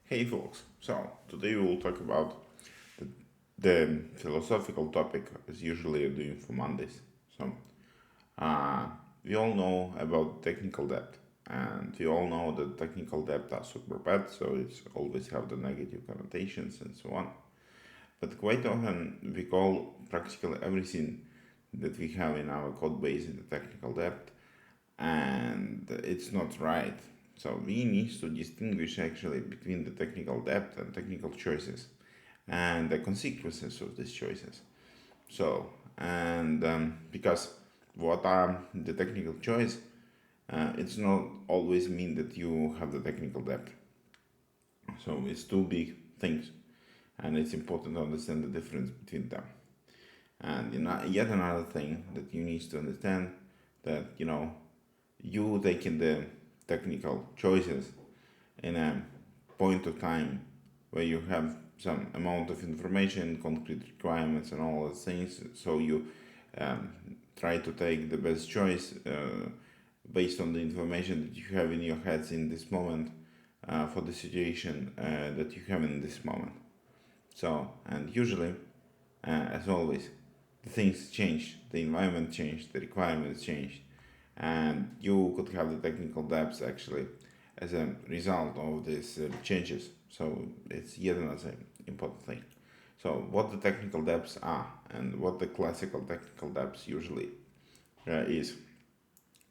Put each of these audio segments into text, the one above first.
Hey folks, so today we will talk about the, the philosophical topic as usually I do for Mondays. So uh, we all know about technical debt, and we all know that technical debt are super bad, so it's always have the negative connotations and so on. But quite often we call practically everything that we have in our code base in the technical debt, and it's not right. So we need to distinguish actually between the technical debt and technical choices and the consequences of these choices. So, and because what are the technical choice, it's not always mean that you have the technical debt. So it's two big things, and it's important to understand the difference between them. And yet another thing that you need to understand that you taking the technical choices in a point of time where you have some amount of information, concrete requirements, and all those things. So you um, try to take the best choice based on the information that you have in your heads in this moment for the situation that you have in this moment. So, and usually, as always, the things change, the environment changed, the requirements changed, and you could have the technical depths actually as a result of these changes. So it's yet another important thing. So what the technical depths are and what the classical technical depths usually is,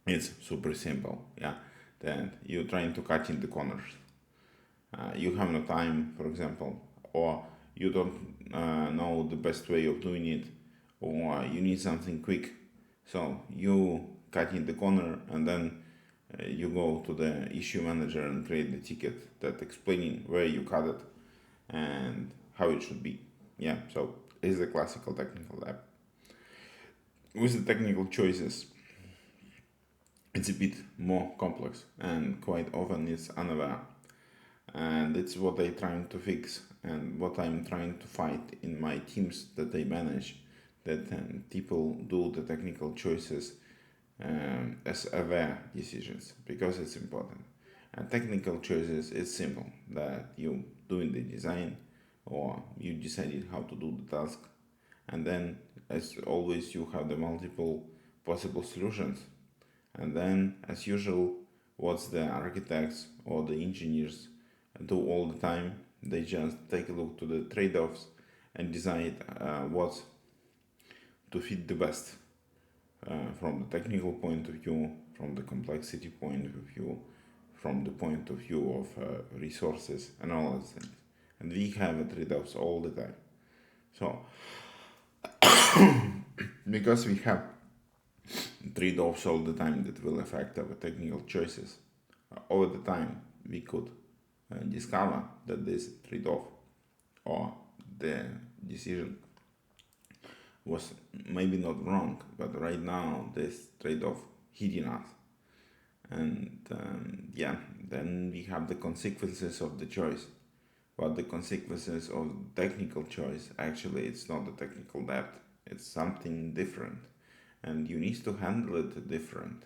it's super simple. Yeah, then you're trying to cut in the corners. You have no time, for example, or you don't know the best way of doing it, or you need something quick. So you cut in the corner and then you go to the issue manager and create the ticket that explaining where you cut it and how it should be. Yeah, so it's the classical technical lab. With the technical choices, it's a bit more complex and quite often it's unaware. And it's what I'm trying to fix and what I'm trying to fight in my teams that I manage, that people do the technical choices as aware decisions because it's important. And technical choices is simple that you doing the design or you decided how to do the task, and then as always you have the multiple possible solutions, and then as usual what's the architects or the engineers do all the time, they just take a look to the trade-offs and decide what's to fit the best from the technical point of view, from the complexity point of view, from the point of view of resources and all those things. And we have trade-offs all the time. So because we have trade-offs all the time that will affect our technical choices, over the time we could discover that this trade-off or the decision was maybe not wrong, but right now this trade-off hitting us, and yeah, then we have the consequences of the choice. But the consequences of technical choice, actually it's not the technical debt, it's something different, and you need to handle it different.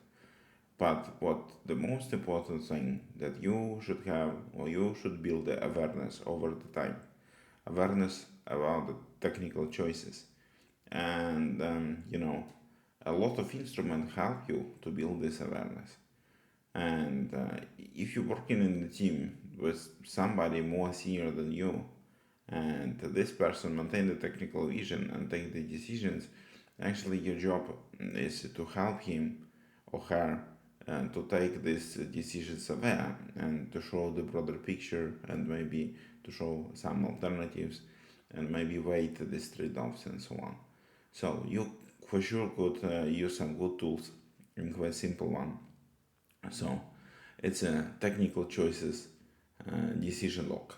But what the most important thing that you should have, or you should build the awareness over the time, awareness about the technical choices, and a lot of instruments help you to build this awareness. And if you're working in the team with somebody more senior than you, and this person maintain the technical vision and take the decisions, actually your job is to help him or her to take these decisions aware and to show the broader picture and maybe to show some alternatives and maybe weight these trade-offs and so on. So you for sure could use some good tools and quite simple one. So it's a technical choices decision log.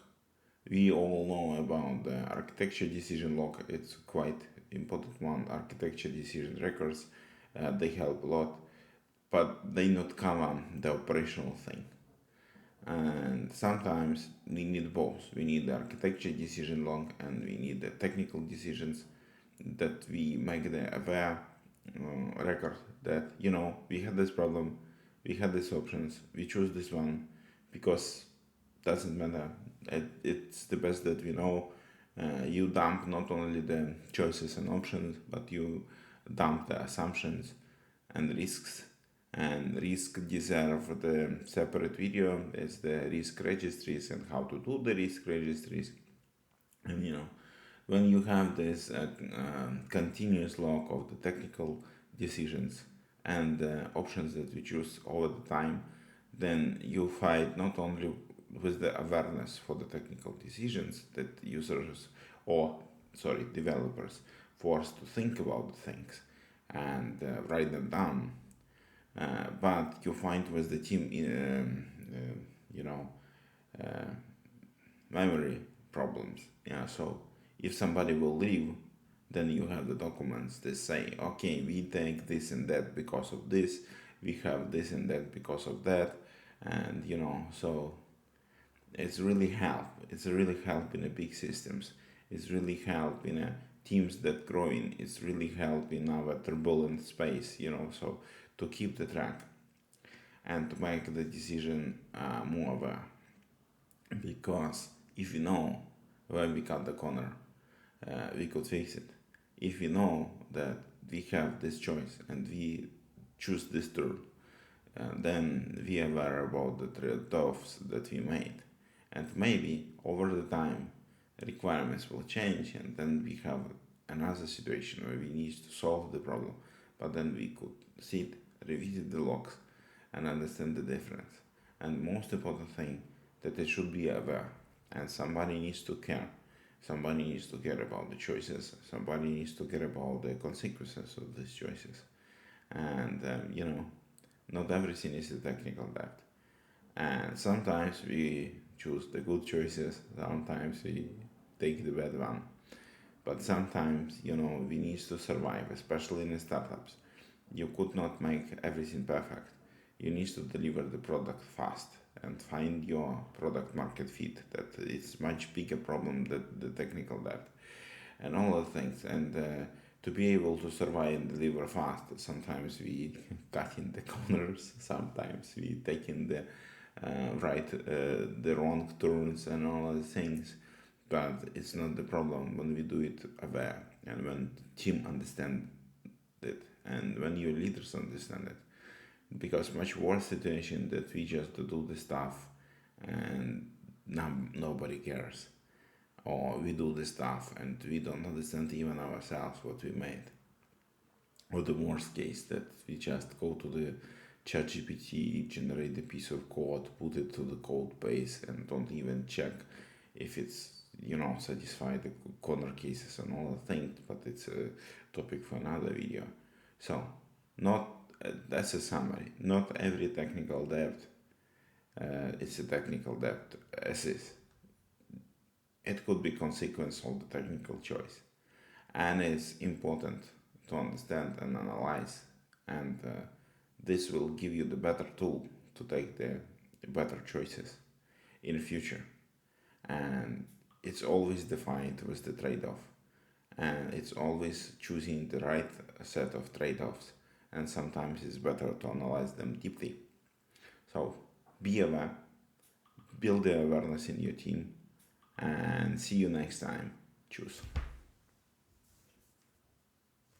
We all know about the architecture decision log. It's quite important one. Architecture decision records, they help a lot, but they not cover the operational thing. And sometimes we need both. We need the architecture decision log and we need the technical decisions that we make the aware record that we had this problem, we had these options, we choose this one because doesn't matter. It's the best that we know. You dump not only the choices and options, but you dump the assumptions and risks. And risk deserve the separate video. There's the risk registries and how to do the risk registries. And when you have this continuous log of the technical decisions and options that we choose over the time, then you fight not only with the awareness for the technical decisions that users or developers forced to think about the things and write them down, but you find with the team you know uh, memory problems. Yeah, so if somebody will leave, then you have the documents that say, okay, we take this and that because of this, we have this and that because of that, and so it's really help in a big systems. It's really help in a teams that growing. It's really help in our turbulent space, so to keep the track and to make the decision more aware. Because if we know where we cut the corner, we could fix it. If we know that we have this choice and we choose this turn, then we are aware about the trade-offs that we made. And maybe over the time, requirements will change, and then we have another situation where we need to solve the problem. But then we could sit, revisit the logs, and understand the difference. And most important thing, that they should be aware, and somebody needs to care. Somebody needs to care about the choices. Somebody needs to care about the consequences of these choices. And not everything is a technical debt. And sometimes we choose the good choices. Sometimes we take the bad one. But sometimes we need to survive, especially in startups. You could not make everything perfect. You need to deliver the product fast and find your product market fit. That it's much bigger problem than the technical debt and all the things. And to be able to survive and deliver fast, sometimes we cut in the corners. Sometimes we take in the the wrong turns and all the things. But it's not the problem when we do it aware and when team understand it and when your leaders understand it, because much worse situation that we just do the stuff and nobody cares, or we do the stuff and we don't understand even ourselves what we made, or the worst case that we just go to the chat GPT, generate a piece of code, put it to the code base and don't even check if it's satisfy the corner cases and all the things. But it's a topic for another video. So not that's a summary. Not every technical debt is a technical debt as is. It could be consequence of the technical choice, and it's important to understand and analyze. And this will give you the better tool to take the better choices in the future. And it's always defined with the trade-off, and it's always choosing the right set of trade-offs, and sometimes it's better to analyze them deeply. So be aware, build the awareness in your team, and see you next time. Choose.